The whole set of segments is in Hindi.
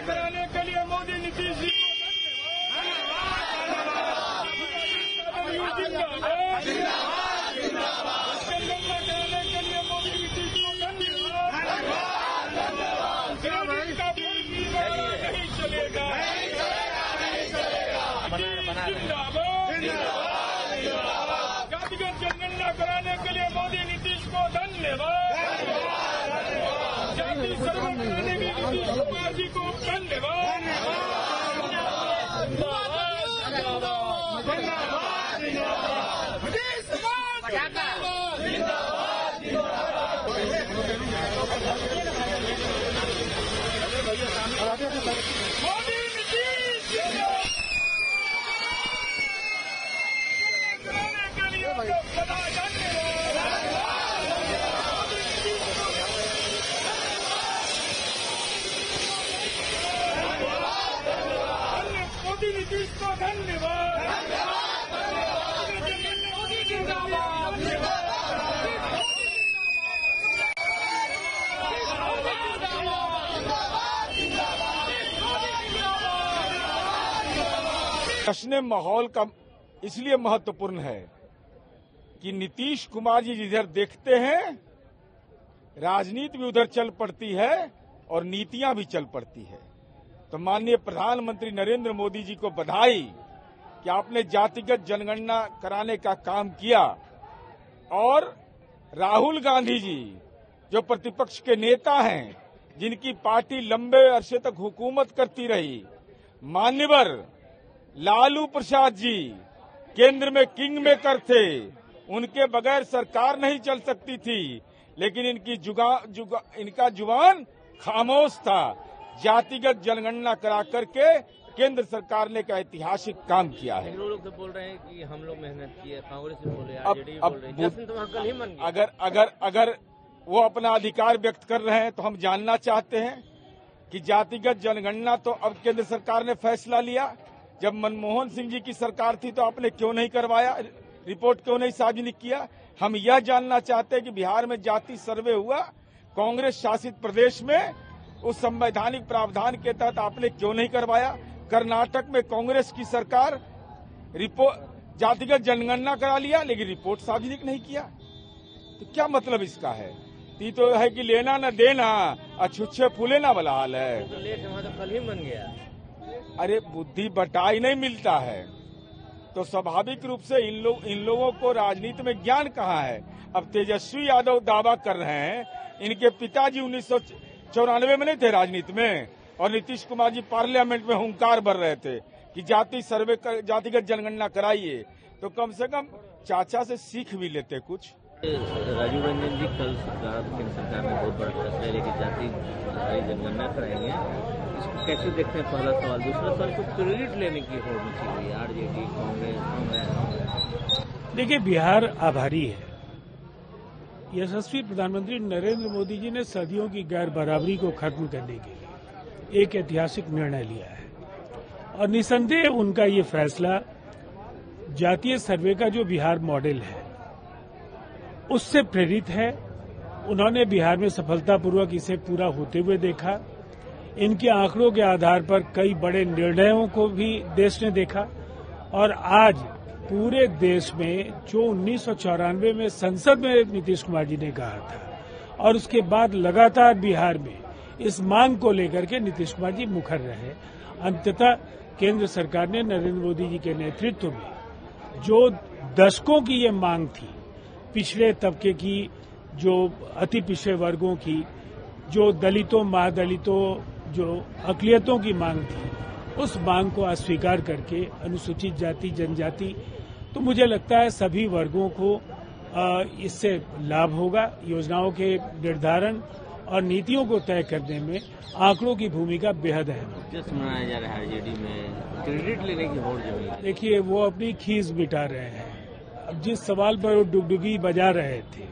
कराने के लिए मोदी नीतीश जी जातिगत जनगणना कराने के लिए मोदी नीतीश को धन्यवाद। जाति सर्वे कराने के लिए नीतीश कुमार जी को धन्यवाद। मोदी नीतीश मोदी नीतीश को धन्यवाद। मोदी जिंदाबाद। जश्न माहौल का इसलिए महत्वपूर्ण है कि नीतीश कुमार जी जिधर देखते हैं राजनीति भी उधर चल पड़ती है और नीतियां भी चल पड़ती है। तो माननीय प्रधानमंत्री नरेंद्र मोदी जी को बधाई कि आपने जातिगत जनगणना कराने का काम किया और राहुल गांधी जी जो प्रतिपक्ष के नेता हैं, जिनकी पार्टी लंबे अरसे तक हुकूमत करती रही, मान्यवर लालू प्रसाद जी केंद्र में किंग मेकर थे, उनके बगैर सरकार नहीं चल सकती थी, लेकिन इनका जुबान खामोश था। जातिगत जनगणना करा करके केंद्र सरकार ने का ऐतिहासिक काम किया है। लोग तो बोल रहे हैं कि हम लोग मेहनत किए, कांग्रेस भी बोल रहे हैं, आरजेडी भी बोल रहे हैं, जश्न तो वहाँ कल ही मन गया। अगर वो अपना अधिकार व्यक्त कर रहे हैं तो हम जानना चाहते हैं कि जातिगत जनगणना तो अब केंद्र सरकार ने फैसला लिया। जब मनमोहन सिंह जी की सरकार थी तो आपने क्यों नहीं करवाया, रिपोर्ट क्यों नहीं सार्वजनिक किया? हम यह जानना चाहते हैं कि बिहार में जाति सर्वे हुआ, कांग्रेस शासित प्रदेश में, उस संवैधानिक प्रावधान के तहत आपने क्यों नहीं करवाया? कर्नाटक में कांग्रेस की सरकार रिपोर्ट जातिगत जनगणना करा लिया लेकिन रिपोर्ट सार्वजनिक नहीं किया। तो क्या मतलब इसका है? तो है कि लेना न देना, अछुच्छे फूले ना वाला हाल है। तो लेट वहाँ तो कल ही मन गया। अरे बुद्धि बटाई नहीं मिलता है तो स्वाभाविक रूप से इन लोगों को राजनीति में ज्ञान कहाँ है? अब तेजस्वी यादव दावा कर रहे हैं, इनके पिताजी 1994 में नहीं थे राजनीति में, और नीतीश कुमार जी पार्लियामेंट में हुंकार भर रहे थे कि जातिगत जनगणना कराइए। तो कम से कम चाचा से सीख भी लेते कुछ। राजीव रंजन जी कल केंद्र सरकार ने बहुत बड़ा फैसला लेके जाति जनगणना कराएंगे, इसको कैसे देखते हैं? पहला सवाल। दूसरा सवाल, को क्रेडिट लेने की होड़ मची हुई है आरजेडी, कांग्रेस। देखिए, बिहार आभारी है। यशस्वी प्रधानमंत्री नरेंद्र मोदी जी ने सदियों की गैर बराबरी को खत्म करने के लिए एक ऐतिहासिक निर्णय लिया है और निसंदेह उनका ये फैसला जातीय सर्वे का जो बिहार मॉडल है उससे प्रेरित है। उन्होंने बिहार में सफलतापूर्वक इसे पूरा होते हुए देखा। इनके आंकड़ों के आधार पर कई बड़े निर्णयों को भी देश ने देखा और आज पूरे देश में जो 1994 में संसद में नीतीश कुमार जी ने कहा था और उसके बाद लगातार बिहार में इस मांग को लेकर के नीतीश कुमार जी मुखर रहे। अंततः केंद्र सरकार ने नरेंद्र मोदी जी के नेतृत्व में जो दशकों की ये मांग थी, पिछड़े तबके की, जो अति पिछड़े वर्गों की, जो दलितों, महादलितों, जो अकलियतों की मांग थी, उस मांग को अस्वीकार करके अनुसूचित जाति, जनजाति, तो मुझे लगता है सभी वर्गों को इससे लाभ होगा। योजनाओं के निर्धारण और नीतियों को तय करने में आंकड़ों की भूमिका बेहद अहम है। जश्न मनाया जा रहा है आरजेडी में, क्रेडिट लेने की होड़ जमी है। देखिए, वो अपनी खीस बिटा रहे हैं। अब जिस सवाल पर वो डुगडुगी बजा रहे थे,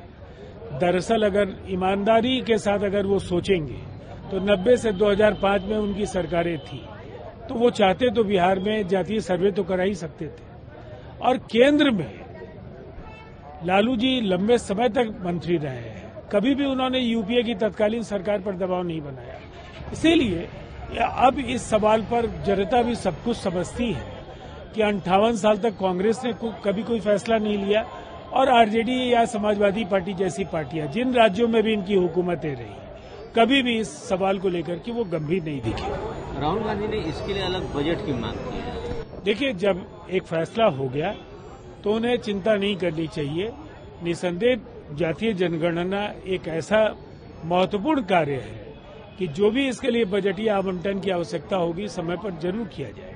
दरअसल अगर ईमानदारी के साथ अगर वो सोचेंगे तो 90 से 2005 में उनकी सरकारें थी, तो वो चाहते तो बिहार में जातीय सर्वे तो करा ही सकते थे। और केंद्र में लालू जी लंबे समय तक मंत्री रहे हैं, कभी भी उन्होंने यूपीए की तत्कालीन सरकार पर दबाव नहीं बनाया। इसीलिए अब इस सवाल पर जनता भी सब कुछ समझती है कि 58 साल तक कांग्रेस ने कभी कोई फैसला नहीं लिया और आरजेडी या समाजवादी पार्टी जैसी पार्टियां जिन राज्यों में भी इनकी हुकूमतें रही कभी भी इस सवाल को लेकर के वो गंभीर नहीं दिखे। राहुल गांधी ने इसके लिए अलग बजट की मांग की है। देखिए, जब एक फैसला हो गया तो उन्हें चिंता नहीं करनी चाहिए। निसंदेह जातीय जनगणना एक ऐसा महत्वपूर्ण कार्य है कि जो भी इसके लिए बजटीय आवंटन की आवश्यकता होगी समय पर जरूर किया जाए।